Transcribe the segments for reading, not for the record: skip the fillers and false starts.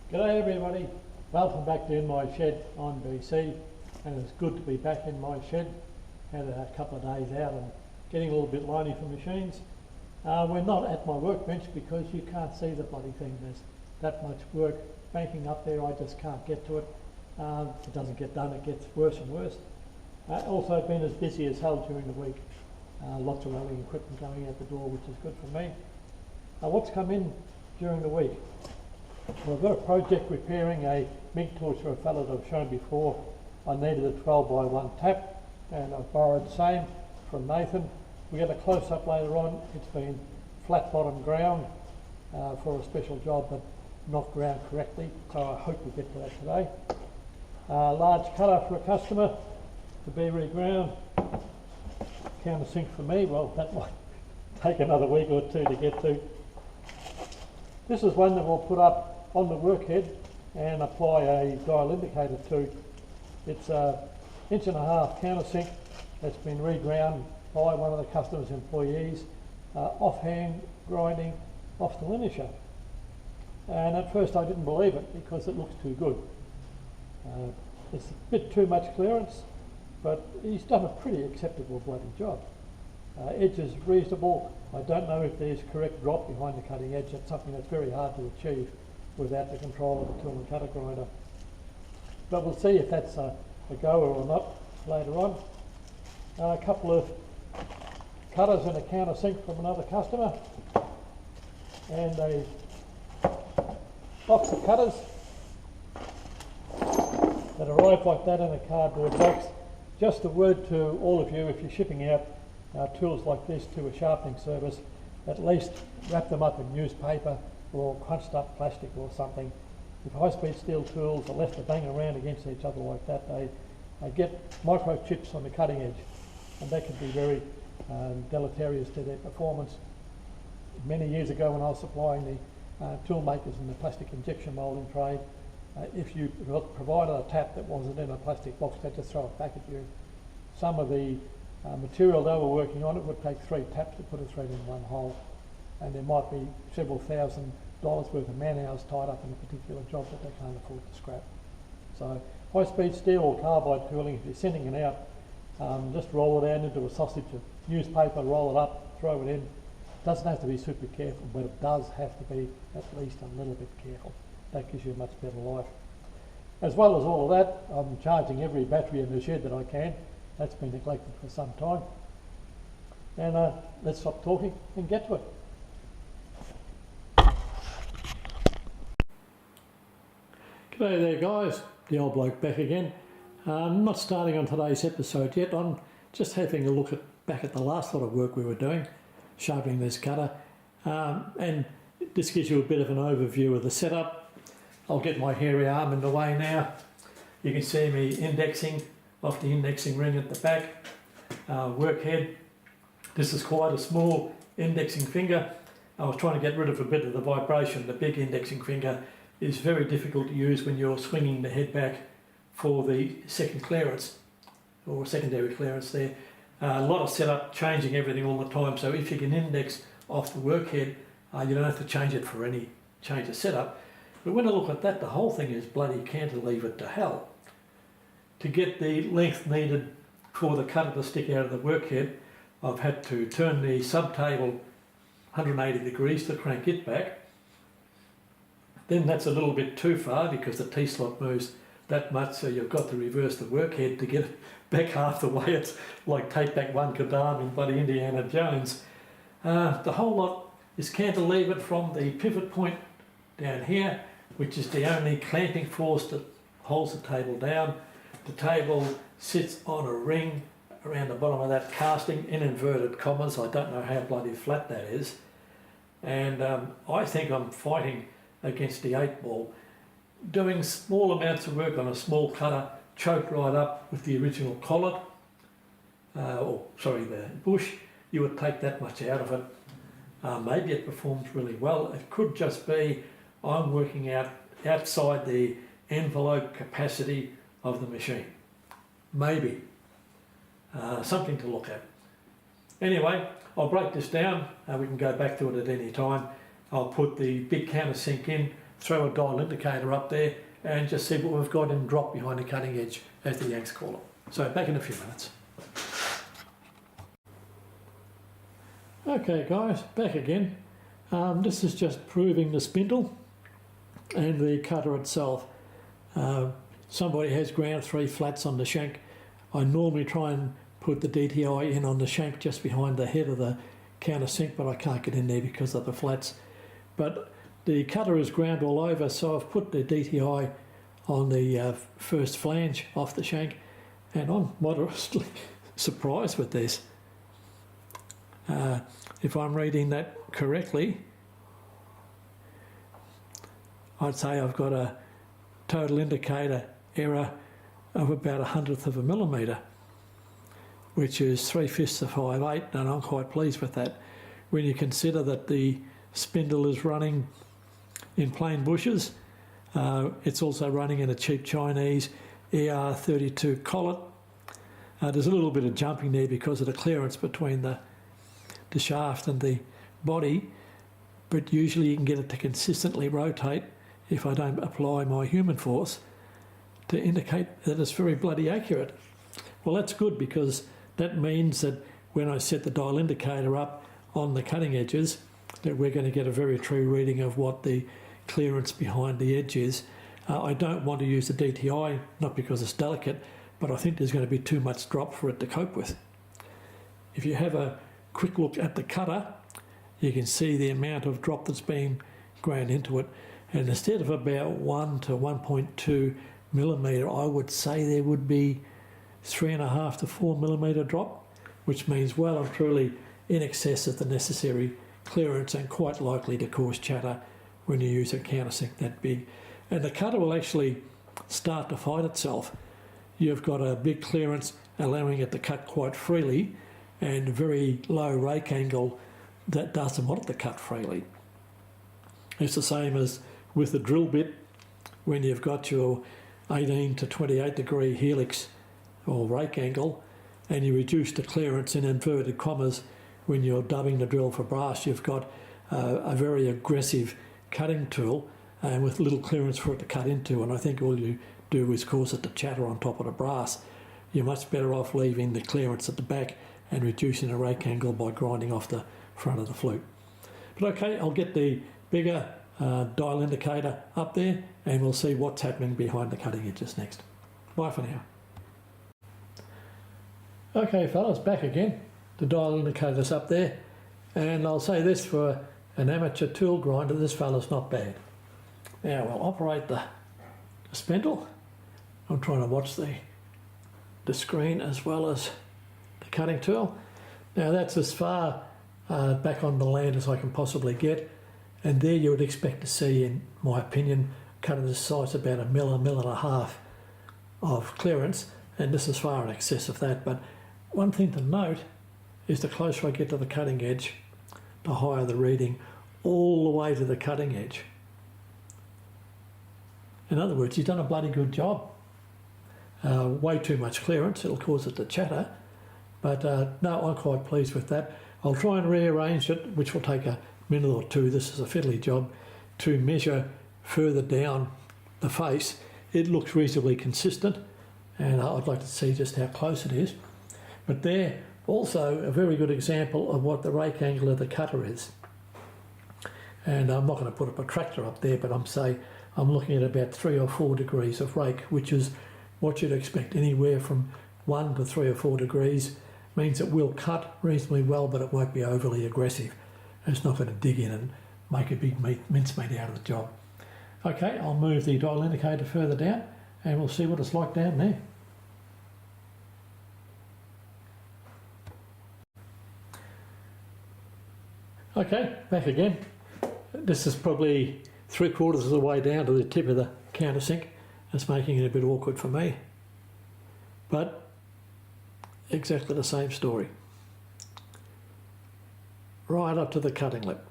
G'day everybody, welcome back to In My Shed on BC, and it's good to be back in my shed. Had a couple of days out and getting a little bit lonely for machines. We're not at my workbench because you can't see the bloody thing. There's that much work banking up there, I just can't get to it. It doesn't get done, it gets worse and worse. Also been as busy as hell during the week. Lots of welding equipment going out the door, which is good for me. What's come in during the week? Well, I've got a project repairing a MIG torch for a fellow that I've shown before. I needed a 12 by 1 tap and I've borrowed the same from Nathan. We get a close-up later on. It's been flat bottom ground for a special job but not ground correctly, so I hope we get to that today. Large cutter for a customer to be reground. Countersink for me, well that might take another week or two to get to. This is one that we'll put up on the workhead and apply a dial indicator to. It's an 1.5 inch countersink that's been reground by one of the customer's employees, offhand grinding off the linisher. And at first I didn't believe it because it looks too good. It's a bit too much clearance, but he's done a pretty acceptable bloody job. Edge is reasonable. I don't know if there's correct drop behind the cutting edge. That's something that's very hard to achieve without the control of the tool and cutter grinder. But we'll see if that's a goer or not later on. A couple of cutters and a countersink from another customer, and a box of cutters that arrive like that in a cardboard box. Just a word to all of you, if you're shipping out tools like this to a sharpening service, at least wrap them up in newspaper or crunched up plastic or something. If high-speed steel tools are left to bang around against each other like that, they get microchips on the cutting edge, and that can be very deleterious to their performance. Many years ago when I was supplying the tool makers in the plastic injection moulding trade, if you provided a tap that wasn't in a plastic box, they'd just throw it back at you. Some of the material they were working on, it would take 3 taps to put a thread in one hole, and there might be several $1,000s worth of man hours tied up in a particular job that they can't afford to scrap. So high-speed steel or carbide tooling, if you're sending it out, just roll it out into a sausage of newspaper, roll it up, throw it in. It doesn't have to be super careful, but it does have to be at least a little bit careful. That gives you a much better life. As well as all of that, I'm charging every battery in the shed that I can. That's been neglected for some time. And let's stop talking and get to it. G'day there guys, the old bloke back again. I'm not starting on today's episode yet. I'm just having a look back at the last lot of work we were doing, sharpening this cutter. And this gives you a bit of an overview of the setup. I'll get my hairy arm in the way now. You can see me indexing off the indexing ring at the back. Work head. This is quite a small indexing finger. I was trying to get rid of a bit of the vibration. The big indexing finger is very difficult to use when you're swinging the head back for the second clearance or secondary clearance there. A lot of setup, changing everything all the time, so if you can index off the work head, you don't have to change it for any change of setup. But when I look at that, the whole thing is bloody cantilevered to hell. To get the length needed for the cutter to stick out of the work head, I've had to turn the sub-table 180 degrees to crank it back. Then that's a little bit too far because the T-slot moves that much, so you've got to reverse the work head to get it back half the way. It's like take back one Kadam in bloody Indiana Jones. The whole lot is cantilevered from the pivot point down here, which is the only clamping force that holds the table down. The table sits on a ring around the bottom of that casting, in inverted commas. I don't know how bloody flat that is. And I think I'm fighting against the 8-ball. Doing small amounts of work on a small cutter, choked right up with the original collet, the bush, you would take that much out of it. Maybe it performs really well. It could just be I'm working outside the envelope capacity of the machine. Maybe. Something to look at. Anyway, I'll break this down. We can go back to it at any time. I'll put the big countersink in throw a dial indicator up there and just see what we've got in drop behind the cutting edge, as the Yanks call it. So back in a few minutes. Okay guys, back again. This is just proving the spindle and the cutter itself. Somebody has ground 3 flats on the shank. I normally try and put the DTI in on the shank just behind the head of the countersink, but I can't get in there because of the flats. But the cutter is ground all over, so I've put the DTI on the first flange off the shank, and I'm moderately surprised with this. If I'm reading that correctly, I'd say I've got a total indicator error of about 1/100 of a millimetre, which is 3/5 of 5/8, and I'm quite pleased with that. When you consider that the spindle is running in plain bushes, it's also running in a cheap Chinese ER32 collet. There's a little bit of jumping there because of the clearance between the shaft and the body, but usually you can get it to consistently rotate if I don't apply my human force to indicate that it's very bloody accurate. Well, that's good, because that means that when I set the dial indicator up on the cutting edges, that we're going to get a very true reading of what the clearance behind the edge is. I don't want to use the DTI, not because it's delicate, but I think there's going to be too much drop for it to cope with. If you have a quick look at the cutter, you can see the amount of drop that's being ground into it, and instead of about 1 to 1.2 millimetre, I would say there would be 3.5 to 4 millimetre drop, which means well and truly in excess of the necessary clearance and quite likely to cause chatter when you use a countersink that big. And the cutter will actually start to fight itself. You've got a big clearance allowing it to cut quite freely, and a very low rake angle that doesn't want it to cut freely. It's the same as with the drill bit. When you've got your 18 to 28 degree helix or rake angle, and you reduce the clearance in inverted commas when you're dubbing the drill for brass, you've got a very aggressive cutting tool and with little clearance for it to cut into, and I think all you do is cause it to chatter on top of the brass. You're much better off leaving the clearance at the back and reducing the rake angle by grinding off the front of the flute. But okay, I'll get the bigger dial indicator up there and we'll see what's happening behind the cutting edges next. Bye for now. Okay fellas, back again. The dial indicator's up there, and I'll say this, for an amateur tool grinder, this fella's not bad. Now we'll operate the spindle. I'm trying to watch the screen as well as the cutting tool. Now that's as far back on the land as I can possibly get, and there you would expect to see, in my opinion, cut of this size, about 1 and a half of clearance, and this is far in excess of that. But one thing to note is the closer I get to the cutting edge, the higher the reading, all the way to the cutting edge. In other words, he's done a bloody good job. Way too much clearance, it'll cause it to chatter, but no, I'm quite pleased with that. I'll try and rearrange it, which will take a minute or two. This is a fiddly job, to measure further down the face. It looks reasonably consistent, and I'd like to see just how close it is. But there, also a very good example of what the rake angle of the cutter is. And I'm not going to put a protractor up there, but I'm looking at about 3 or 4 degrees of rake, which is what you'd expect. Anywhere from 1 to 3 or 4 degrees means it will cut reasonably well, but it won't be overly aggressive. It's not going to dig in and make a big mincemeat out of the job. Okay, I'll move the dial indicator further down and we'll see what it's like down there. Okay, back again. This is probably 3/4 of the way down to the tip of the countersink. It's making it a bit awkward for me. But exactly the same story. Right up to the cutting lip.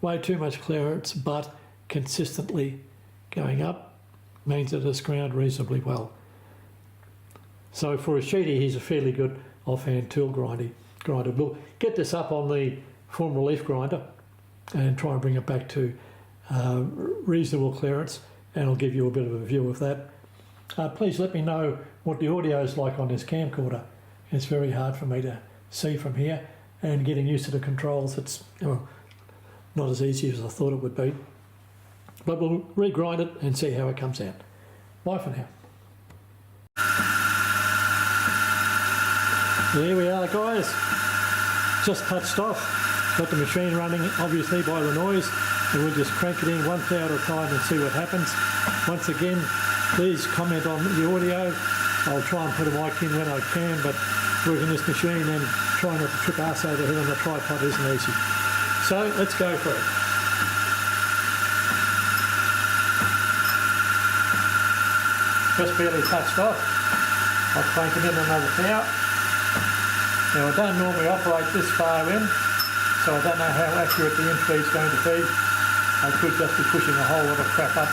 Way too much clearance, but consistently going up means it has ground reasonably well. So for a sheetie, he's a fairly good offhand tool grinder. We'll get this up on the form relief grinder and try and bring it back to reasonable clearance, and I'll give you a bit of a view of that. Please let me know what the audio is like on this camcorder. It's very hard for me to see from here, and getting used to the controls, it's not as easy as I thought it would be. But we'll regrind it and see how it comes out. Bye for now. There we are, guys. Just touched off. Got the machine running, obviously, by the noise. And we'll just crank it in one thou at a time and see what happens. Once again, please comment on the audio. I'll try and put a mic in when I can, but working this machine and trying not to trip arse over here on the tripod isn't easy. So let's go for it. Just barely touched off. I'll crank it in another thou. Now I don't normally operate this far in, so I don't know how accurate the in-feed's going to be. I could just be pushing a whole lot of crap up.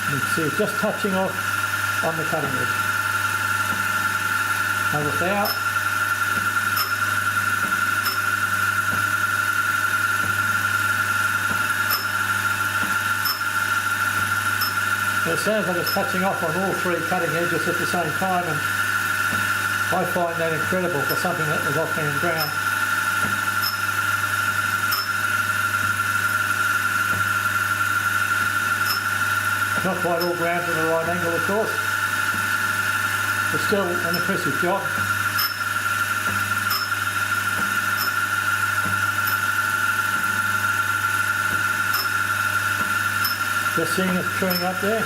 You can see it just touching off on the cutting edge. Another thou. It sounds like it's touching off on all three cutting edges at the same time, and I find that incredible for something that was offhand ground. Not quite all ground to the right angle, of course, but still an impressive job. Just seeing it chewing up there.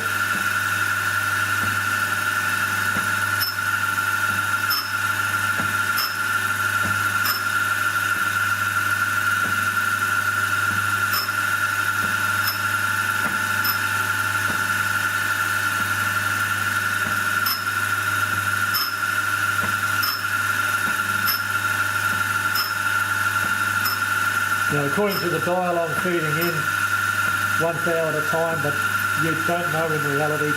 Now, according to the dial I'm feeding in, one thou at a time, but you don't know in reality.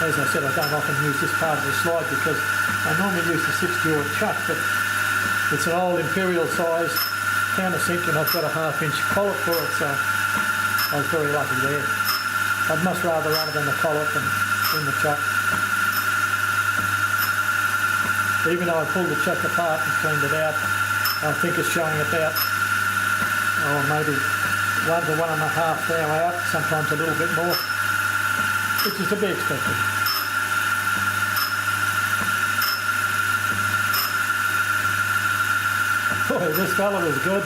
As I said, I don't often use this part of the slide because I normally use the 6-jaw chuck, but it's an old imperial size countersink and I've got a 1/2-inch collet for it, so I was very lucky there. I'd much rather run it in the collet than in the chuck. Even though I pulled the chuck apart and cleaned it out, I think it's showing about, maybe 1 to 1.5 thou out, sometimes a little bit more, which is to be expected. Boy, this fella was good.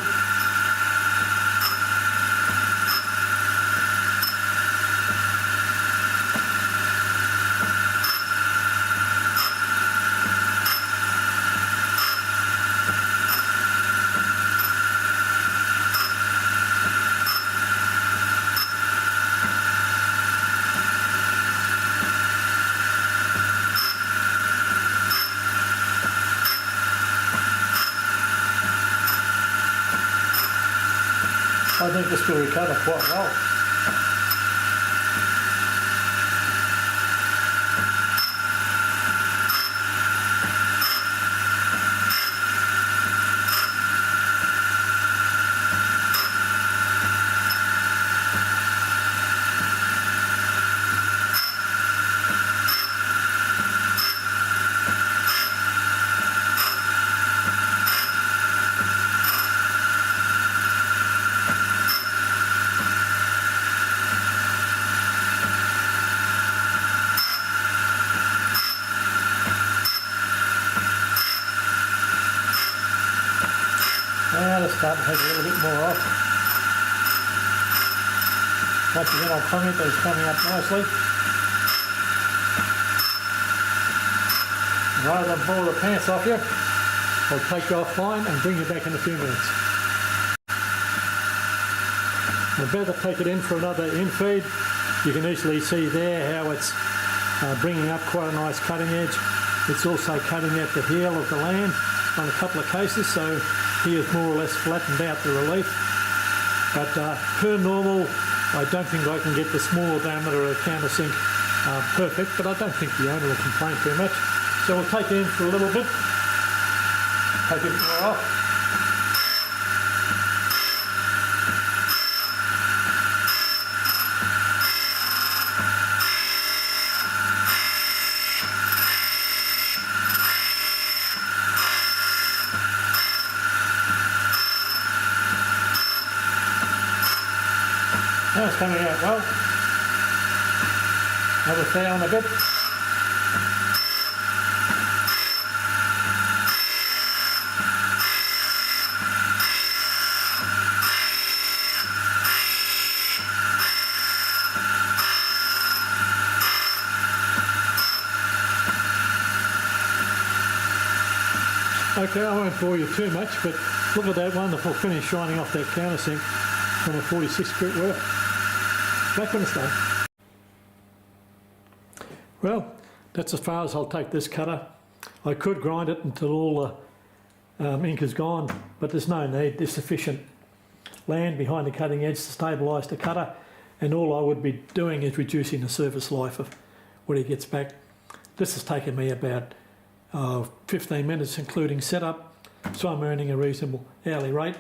I think this will recover quite well. Now let's start to take a little bit more off. Once again, I'll comment that it's coming up nicely. Rather than bore the pants off you, I'll take you offline and bring you back in a few minutes. I'm about to take it in for another in-feed. You can easily see there how it's bringing up quite a nice cutting edge. It's also cutting at the heel of the land on a couple of cases, so he has more or less flattened out the relief. But per normal, I don't think I can get the smaller diameter of the countersink perfect, but I don't think the owner will complain too much. So we'll take it in for a little bit, take it more off. coming out well. Another down a bit. Okay, I won't bore you too much, but look at that wonderful finish shining off that countersink from a 46 grit work. That kind of stuff. Well, that's as far as I'll take this cutter. I could grind it until all the ink is gone, but there's no need. There's sufficient land behind the cutting edge to stabilise the cutter, and all I would be doing is reducing the service life of when he gets back. This has taken me about 15 minutes including setup, so I'm earning a reasonable hourly rate.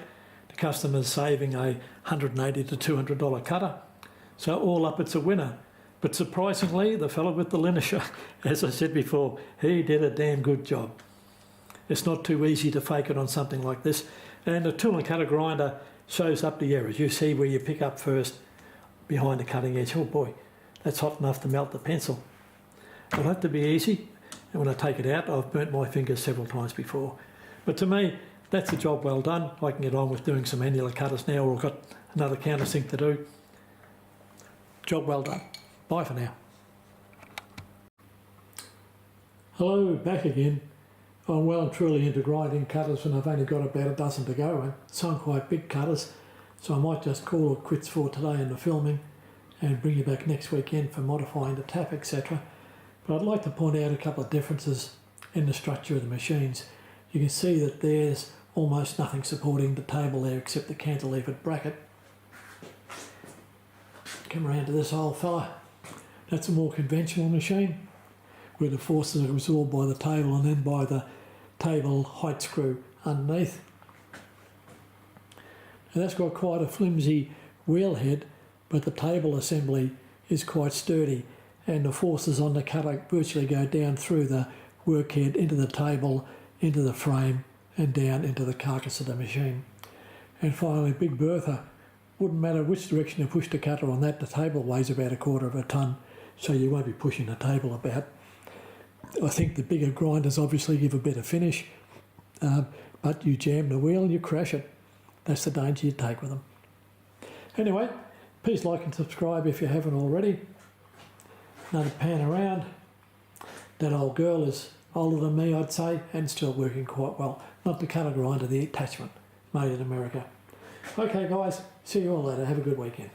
The customer's saving a $180 to $200 cutter, so all up it's a winner. But surprisingly, the fellow with the linisher, as I said before, he did a damn good job. It's not too easy to fake it on something like this, and the tool and cutter grinder shows up the errors. You see where you pick up first behind the cutting edge. Oh boy, that's hot enough to melt the pencil. It'll have to be easy. And when I take it out, I've burnt my fingers several times before. But to me, that's a job well done. I can get on with doing some annular cutters now, or I've got another countersink to do. Job well done. Bye for now. Hello, back again. I'm well and truly into grinding cutters, and I've only got about a dozen to go, and some quite big cutters. So I might just call it quits for today in the filming and bring you back next weekend for modifying the tap, etc. But I'd like to point out a couple of differences in the structure of the machines. You can see that there's almost nothing supporting the table there except the cantilevered bracket. Come around to this old fella. That's a more conventional machine where the forces are absorbed by the table and then by the table height screw underneath. And that's got quite a flimsy wheel head, but the table assembly is quite sturdy, and the forces on the cutter virtually go down through the workhead into the table, into the frame, and down into the carcass of the machine. And finally, Big Bertha. Wouldn't matter which direction you push the cutter on that, the table weighs about 1/4 of a tonne, so you won't be pushing the table about. I think the bigger grinders obviously give a better finish, but you jam the wheel, you crash it. That's the danger you take with them. Anyway, please like and subscribe if you haven't already. Another pan around. That old girl is older than me, I'd say, and still working quite well. Not the cutter grinder, the attachment, made in America. Okay guys, see you all later. Have a good weekend.